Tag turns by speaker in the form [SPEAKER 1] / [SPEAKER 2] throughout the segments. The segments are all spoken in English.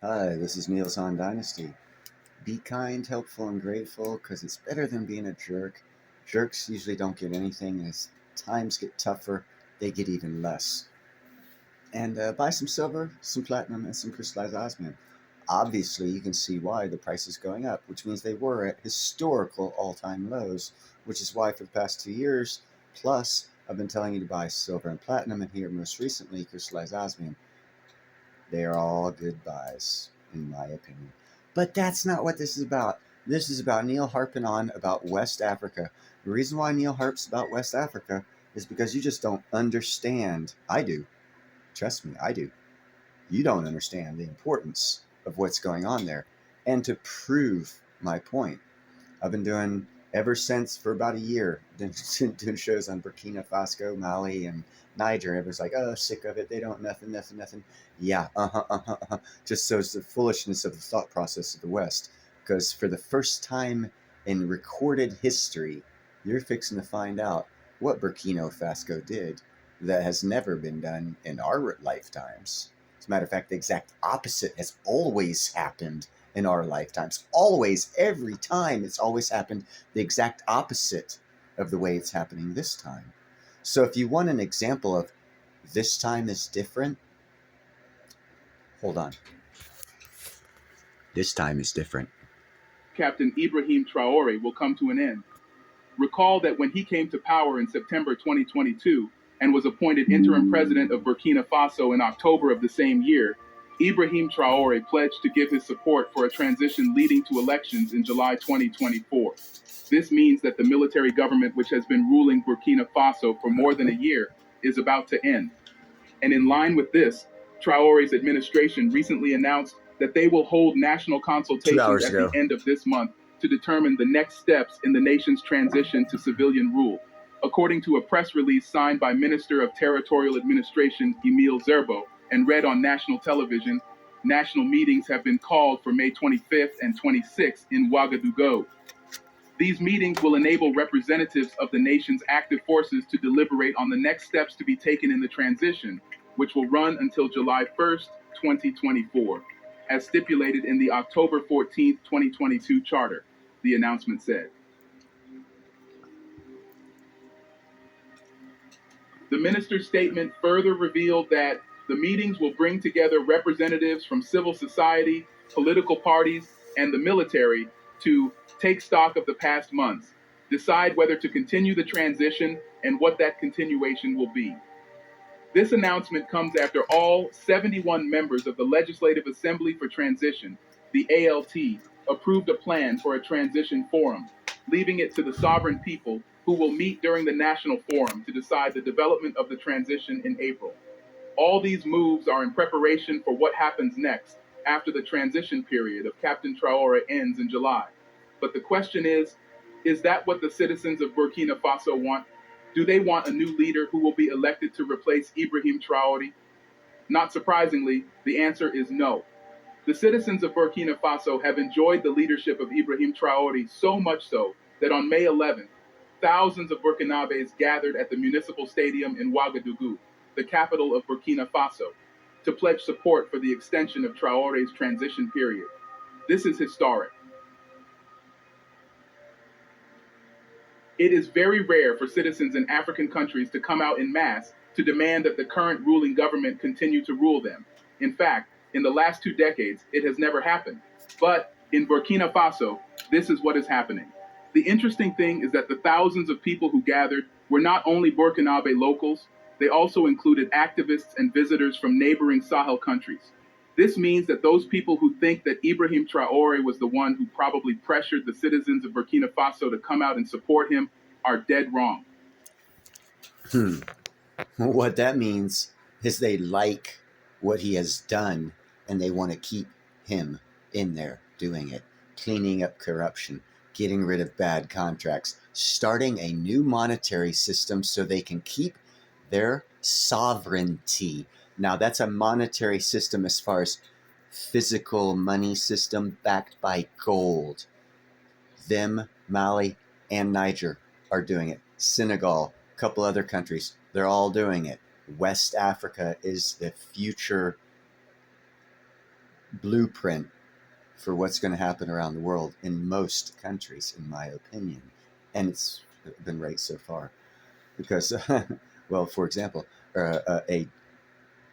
[SPEAKER 1] Hi, this is Neil's on Dynasty. Be kind, helpful, and grateful because it's better than being a jerk. Jerks usually don't get anything, and as times get tougher, they get even less. And buy some silver, some platinum, and some crystallized osmium. Obviously, you can see why the price is going up, which means they were at historical all time lows, which is why for the past 2 years, plus, I've been telling you to buy silver and platinum, and here most recently, crystallized osmium. They are all good buys, in my opinion. But that's not what this is about. This is about Neil harping on about West Africa. The reason why Neil harps about West Africa is because you just don't understand. I do. Trust me, I do. You don't understand the importance of what's going on there. And to prove my point, I've been doing ever since for about a year, doing shows on Burkina Faso, Mali, and Niger. Everyone's like, "Oh, sick of it. They don't nothing, nothing, nothing." Yeah, just shows the foolishness of the thought process of the West. Because for the first time in recorded history, you're fixing to find out what Burkina Faso did that has never been done in our lifetimes. As a matter of fact, the exact opposite has always happened in our lifetimes. Always, every time, it's always happened the exact opposite of the way it's happening this time. So, if you want an example of this time is different, hold on. This time is different.
[SPEAKER 2] Captain Ibrahim Traore will come to an end. Recall that when he came to power in September 2022 and was appointed interim president of Burkina Faso in October of the same year, Ibrahim Traore pledged to give his support for a transition leading to elections in July 2024. This means that the military government, which has been ruling Burkina Faso for more than a year, is about to end. And in line with this, Traore's administration recently announced that they will hold national
[SPEAKER 1] 2
[SPEAKER 2] consultations
[SPEAKER 1] hours
[SPEAKER 2] at the
[SPEAKER 1] ago.
[SPEAKER 2] end of this month to determine the next steps in the nation's transition to civilian rule. According to a press release signed by Minister of Territorial Administration Emile Zerbo and read on national television, national meetings have been called for May 25th and 26th in Ouagadougou. These meetings will enable representatives of the nation's active forces to deliberate on the next steps to be taken in the transition, which will run until July 1st, 2024, as stipulated in the October 14th, 2022 charter, the announcement said. The minister's statement further revealed that the meetings will bring together representatives from civil society, political parties, and the military to take stock of the past months, decide whether to continue the transition and what that continuation will be. This announcement comes after all 71 members of the Legislative Assembly for Transition, the ALT, approved a plan for a transition forum, leaving it to the sovereign people who will meet during the national forum to decide the development of the transition in April. All these moves are in preparation for what happens next after the transition period of Captain Traore ends in July. But the question is that what the citizens of Burkina Faso want? Do they want a new leader who will be elected to replace Ibrahim Traore? Not surprisingly, the answer is no. The citizens of Burkina Faso have enjoyed the leadership of Ibrahim Traore so much so that on May 11th, thousands of Burkinabes gathered at the municipal stadium in Ouagadougou, the capital of Burkina Faso, to pledge support for the extension of Traore's transition period. This is historic. It is very rare for citizens in African countries to come out in mass to demand that the current ruling government continue to rule them. In fact, in the last 2 decades, it has never happened. But in Burkina Faso, this is what is happening. The interesting thing is that the thousands of people who gathered were not only Burkinabe locals, they also included activists and visitors from neighboring Sahel countries. This means that those people who think that Ibrahim Traore was the one who probably pressured the citizens of Burkina Faso to come out and support him are dead wrong.
[SPEAKER 1] Hmm. What that means is they like what he has done and they want to keep him in there doing it, cleaning up corruption, getting rid of bad contracts, starting a new monetary system so they can keep their sovereignty. Now, that's a monetary system as far as physical money system backed by gold. Them, Mali, and Niger are doing it. Senegal, a couple other countries, they're all doing it. West Africa is the future blueprint for what's going to happen around the world in most countries, in my opinion. And it's been right so far. Because, well, for example, a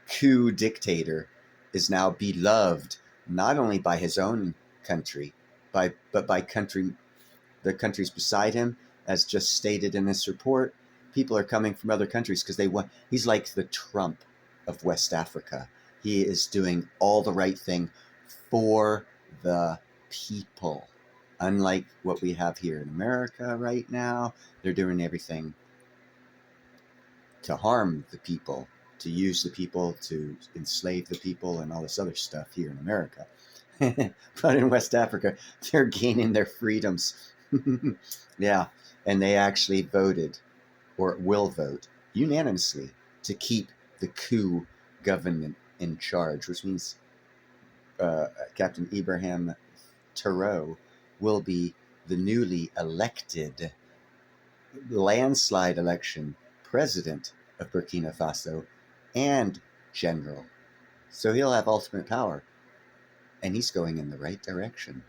[SPEAKER 1] coup dictator is now beloved not only by his own country, but by the countries beside him, as just stated in this report. People are coming from other countries because they want. He's like the Trump of West Africa. He is doing all the right thing for the people. Unlike what we have here in America right now, they're doing everything to harm the people, to use the people, to enslave the people, and all this other stuff here in America. But in West Africa, they're gaining their freedoms. Yeah, and they actually voted, or will vote, unanimously to keep the coup government in charge, which means Captain Ibrahim Traoré will be the newly elected landslide election president of Burkina Faso and general. So he'll have ultimate power, and he's going in the right direction.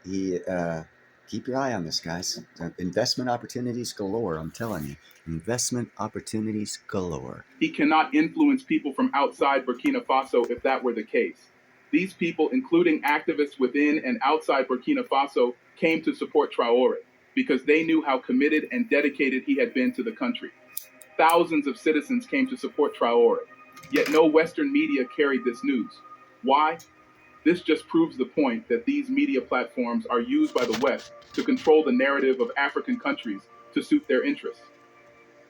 [SPEAKER 1] He keep your eye on this, guys. Investment opportunities galore. I'm telling you, investment opportunities galore.
[SPEAKER 2] He cannot influence people from outside Burkina Faso if that were the case. These people, including activists within and outside Burkina Faso, came to support Traoré because they knew how committed and dedicated he had been to the country. Thousands of citizens came to support Traoré, yet no Western media carried this news. Why? This just proves the point that these media platforms are used by the West to control the narrative of African countries to suit their interests.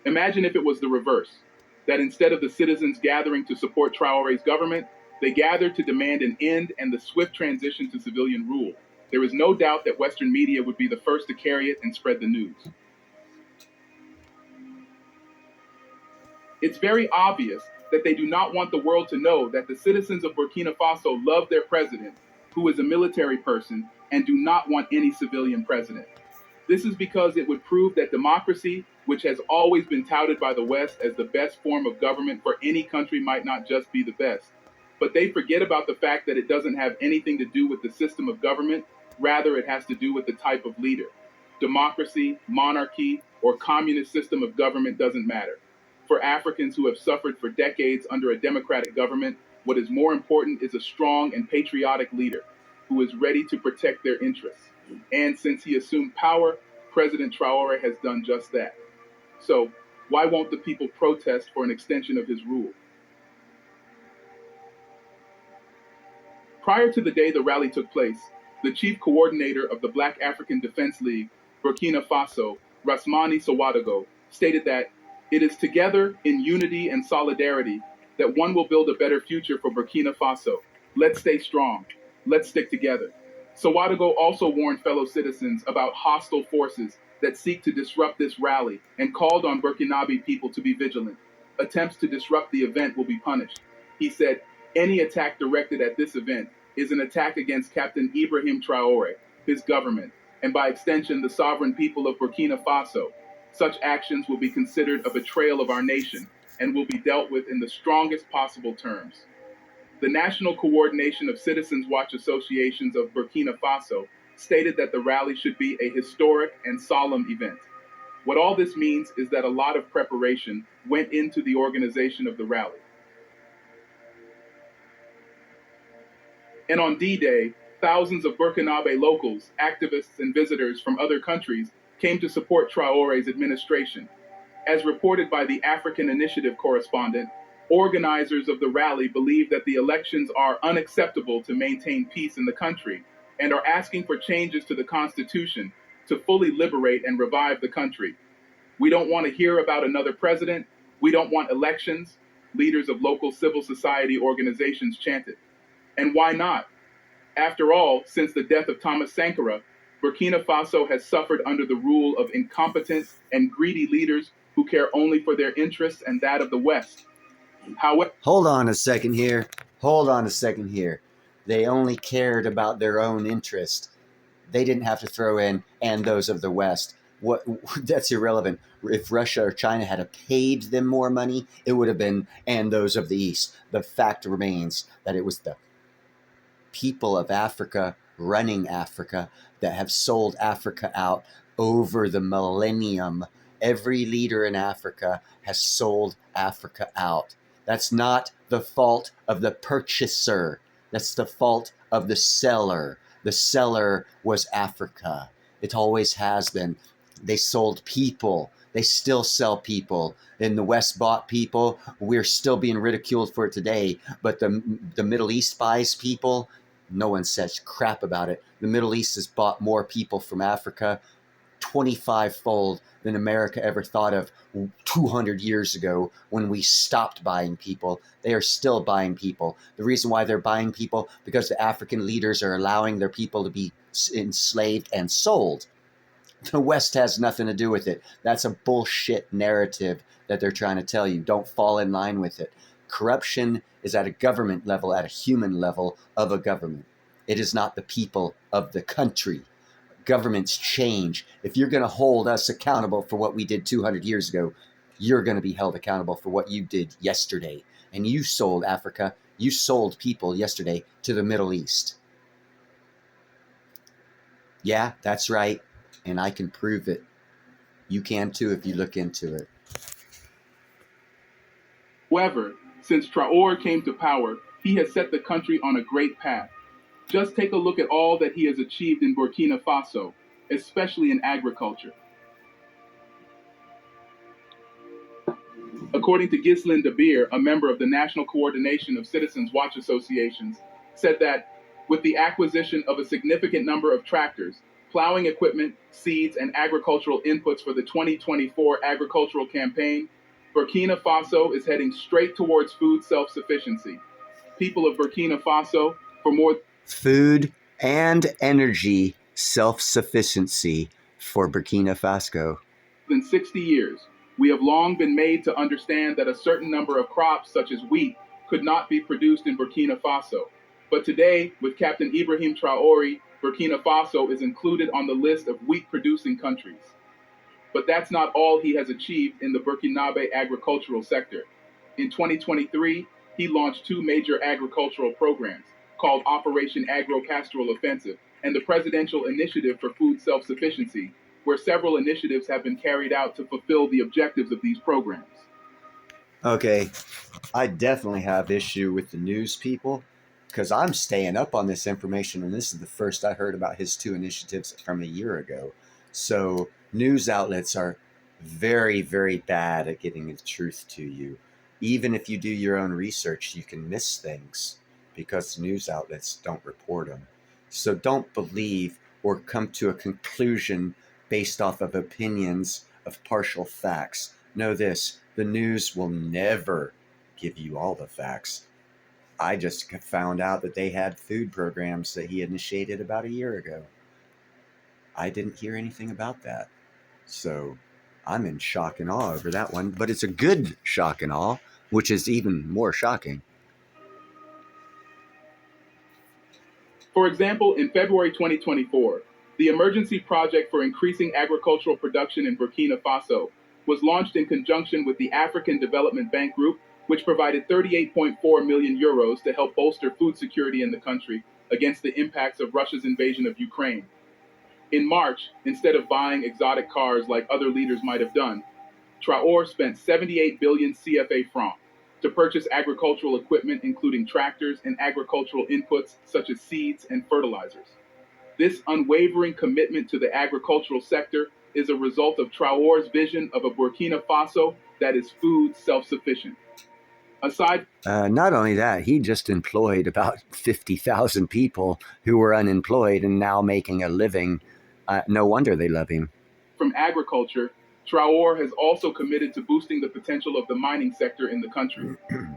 [SPEAKER 2] Imagine if it was the reverse, that instead of the citizens gathering to support Traoré's government, they gathered to demand an end and the swift transition to civilian rule. There is no doubt that Western media would be the first to carry it and spread the news. It's very obvious that they do not want the world to know that the citizens of Burkina Faso love their president, who is a military person, and do not want any civilian president. This is because it would prove that democracy, which has always been touted by the West as the best form of government for any country, might not just be the best. But they forget about the fact that it doesn't have anything to do with the system of government, rather it has to do with the type of leader. Democracy, monarchy, or communist system of government doesn't matter. For Africans who have suffered for decades under a democratic government, what is more important is a strong and patriotic leader who is ready to protect their interests. And since he assumed power, President Traoré has done just that. So, why won't the people protest for an extension of his rule? Prior to the day the rally took place, the chief coordinator of the Black African Defense League, Burkina Faso, Rasmani Sawadago, stated that it is together in unity and solidarity that one will build a better future for Burkina Faso. Let's stay strong. Let's stick together. Sawadago also warned fellow citizens about hostile forces that seek to disrupt this rally and called on Burkinabe people to be vigilant. Attempts to disrupt the event will be punished. He said, any attack directed at this event is an attack against Captain Ibrahim Traoré, his government, and by extension the sovereign people of Burkina Faso. Such actions will be considered a betrayal of our nation and will be dealt with in the strongest possible terms. The National Coordination of Citizens Watch Associations of Burkina Faso stated that the rally should be a historic and solemn event. What all this means is that a lot of preparation went into the organization of the rally. And on D-Day, thousands of Burkinabe locals, activists, and visitors from other countries came to support Traoré's administration. As reported by the African Initiative correspondent, organizers of the rally believe that the elections are unacceptable to maintain peace in the country and are asking for changes to the constitution to fully liberate and revive the country. We don't want to hear about another president. We don't want elections, leaders of local civil society organizations chanted. And why not? After all, since the death of Thomas Sankara, Burkina Faso has suffered under the rule of incompetent and greedy leaders who care only for their interests and that of the West. However,
[SPEAKER 1] Hold on a second here. Hold on a second here. They only cared about their own interest. They didn't have to throw in and those of the West. What that's irrelevant. If Russia or China had paid them more money, it would have been and those of the East. The fact remains that it was the people of Africa running Africa that have sold Africa out over the millennium. Every leader in Africa has sold Africa out. That's not the fault of the purchaser. That's the fault of the seller. The seller was Africa. It always has been. They sold people. They still sell people. And the West bought people. We're still being ridiculed for it today. But the Middle East buys people. No one says crap about it. The Middle East has bought more people from Africa 25-fold than America ever thought of 200 years ago when we stopped buying people. They are still buying people. The reason why they're buying people, because the African leaders are allowing their people to be enslaved and sold. The West has nothing to do with it. That's a bullshit narrative that they're trying to tell you. Don't fall in line with it. Corruption is at a government level, at a human level of a government. It is not the people of the country. Governments change. If you're going to hold us accountable for what we did 200 years ago, you're going to be held accountable for what you did yesterday. And you sold Africa, you sold people yesterday to the Middle East. Yeah, that's right. And I can prove it. You can too if you look into it.
[SPEAKER 2] However, since Traore came to power, he has set the country on a great path. Just take a look at all that he has achieved in Burkina Faso, especially in agriculture. According to Ghislaine de Beer, a member of the National Coordination of Citizens Watch Associations, said that with the acquisition of a significant number of tractors, plowing equipment, seeds, and agricultural inputs for the 2024 agricultural campaign, Burkina Faso is heading straight towards food self-sufficiency. People of Burkina Faso, for more
[SPEAKER 1] food and energy self-sufficiency for Burkina Faso
[SPEAKER 2] than 60 years, we have long been made to understand that a certain number of crops, such as wheat, could not be produced in Burkina Faso. But today, with Captain Ibrahim Traore, Burkina Faso is included on the list of wheat-producing countries. But that's not all he has achieved in the Burkinabe agricultural sector. In 2023, he launched two major agricultural programs called Operation Agro-Pastoral Offensive and the Presidential Initiative for Food Self-Sufficiency, where several initiatives have been carried out to fulfill the objectives of these programs.
[SPEAKER 1] Okay, I definitely have issue with the news people because I'm staying up on this information, and this is the first I heard about his two initiatives from a year ago. So news outlets are very, very bad at getting the truth to you. Even if you do your own research, you can miss things because news outlets don't report them. So don't believe or come to a conclusion based off of opinions of partial facts. Know this, the news will never give you all the facts. I just found out that they had food programs that he initiated about a year ago. I didn't hear anything about that. So I'm in shock and awe over that one, but it's a good shock and awe, which is even more shocking.
[SPEAKER 2] For example, in February 2024, the Emergency Project for Increasing Agricultural Production in Burkina Faso was launched in conjunction with the African Development Bank Group, which provided 38.4 million euros to help bolster food security in the country against the impacts of Russia's invasion of Ukraine. In March, instead of buying exotic cars like other leaders might have done, Traore spent 78 billion CFA francs to purchase agricultural equipment including tractors and agricultural inputs such as seeds and fertilizers. This unwavering commitment to the agricultural sector is a result of Traore's vision of a Burkina Faso that is food self-sufficient.
[SPEAKER 1] Not only that, he just employed about 50,000 people who were unemployed and now making a living. No wonder they love him.
[SPEAKER 2] From agriculture, Traore has also committed to boosting the potential of the mining sector in the country.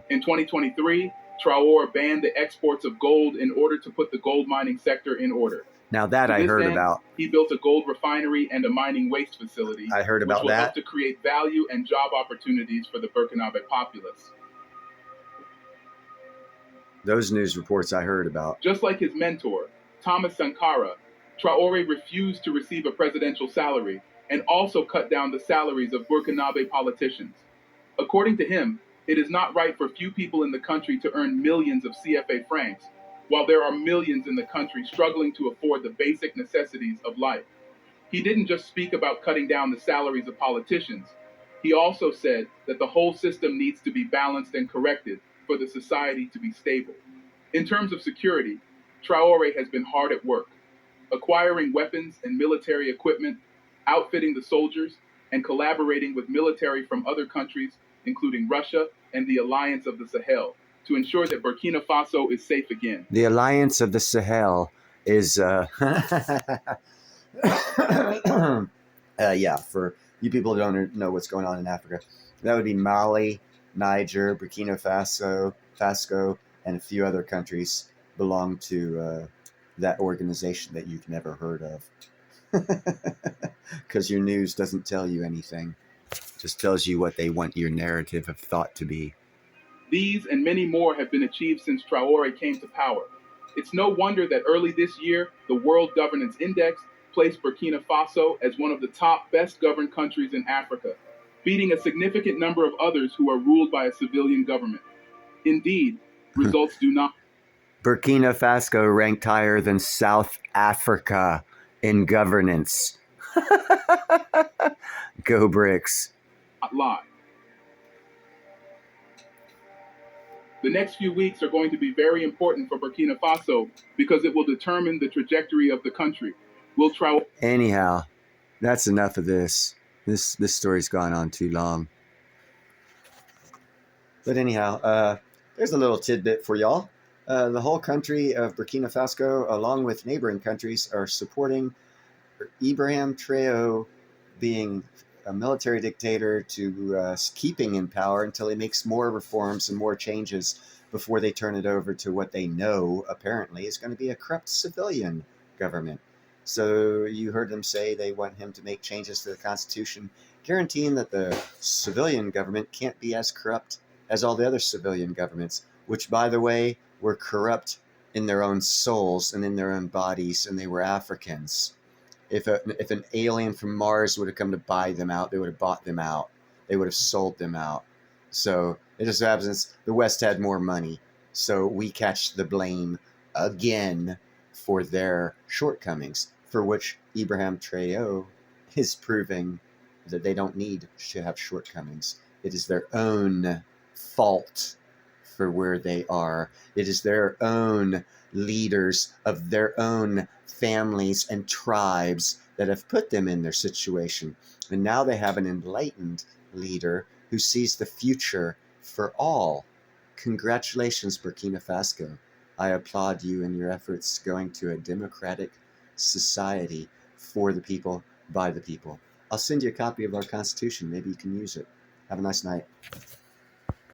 [SPEAKER 2] In 2023, Traore banned the exports of gold in order to put the gold mining sector in order.
[SPEAKER 1] Now that I heard about.
[SPEAKER 2] He built a gold refinery and a mining waste facility.
[SPEAKER 1] I heard about
[SPEAKER 2] which will
[SPEAKER 1] that.
[SPEAKER 2] help to create value and job opportunities for the Burkinabe populace.
[SPEAKER 1] Those news reports I heard about.
[SPEAKER 2] Just like his mentor, Thomas Sankara, Traore refused to receive a presidential salary and also cut down the salaries of Burkinabe politicians. According to him, it is not right for few people in the country to earn millions of CFA francs, while there are millions in the country struggling to afford the basic necessities of life. He didn't just speak about cutting down the salaries of politicians. He also said that the whole system needs to be balanced and corrected for the society to be stable. In terms of security, Traore has been hard at work, acquiring weapons and military equipment, outfitting the soldiers, and collaborating with military from other countries, including Russia and the Alliance of the Sahel, to ensure that Burkina Faso is safe again.
[SPEAKER 1] The Alliance of the Sahel is, yeah, for you people who don't know what's going on in Africa, that would be Mali, Niger, Burkina Faso, and a few other countries belong to that organization that you've never heard of. Because your news doesn't tell you anything. It just tells you what they want your narrative of thought to be.
[SPEAKER 2] These and many more have been achieved since Traore came to power. It's no wonder that early this year, the World Governance Index placed Burkina Faso as one of the top best governed countries in Africa, beating a significant number of others who are ruled by a civilian government. Indeed, results do not.
[SPEAKER 1] Burkina Faso ranked higher than South Africa in governance. Go Bricks.
[SPEAKER 2] Lie. The next few weeks are going to be very important for Burkina Faso because it will determine the trajectory of the country. Will Traore.
[SPEAKER 1] Anyhow, that's enough of this. This story's gone on too long. But anyhow, there's a little tidbit for y'all. The whole country of Burkina Faso, along with neighboring countries, are supporting Ibrahim Traoré being a military dictator to keeping in power until he makes more reforms and more changes before they turn it over to what they know, apparently, is going to be a corrupt civilian government. So you heard them say they want him to make changes to the Constitution, guaranteeing that the civilian government can't be as corrupt as all the other civilian governments, which, by the way, were corrupt in their own souls and in their own bodies, and they were Africans. If an alien from Mars would have come to buy them out, they would have bought them out. They would have sold them out. So it just happens the West had more money, so we catch the blame again for their shortcomings, for which Ibrahim Traoré is proving that they don't need to have shortcomings. It is their own fault for where they are. It is their own leaders of their own families and tribes that have put them in their situation. And now they have an enlightened leader who sees the future for all. Congratulations, Burkina Faso. I applaud you in your efforts going to a democratic society for the people, by the people. I'll send you a copy of our Constitution. Maybe you can use it. Have a nice night.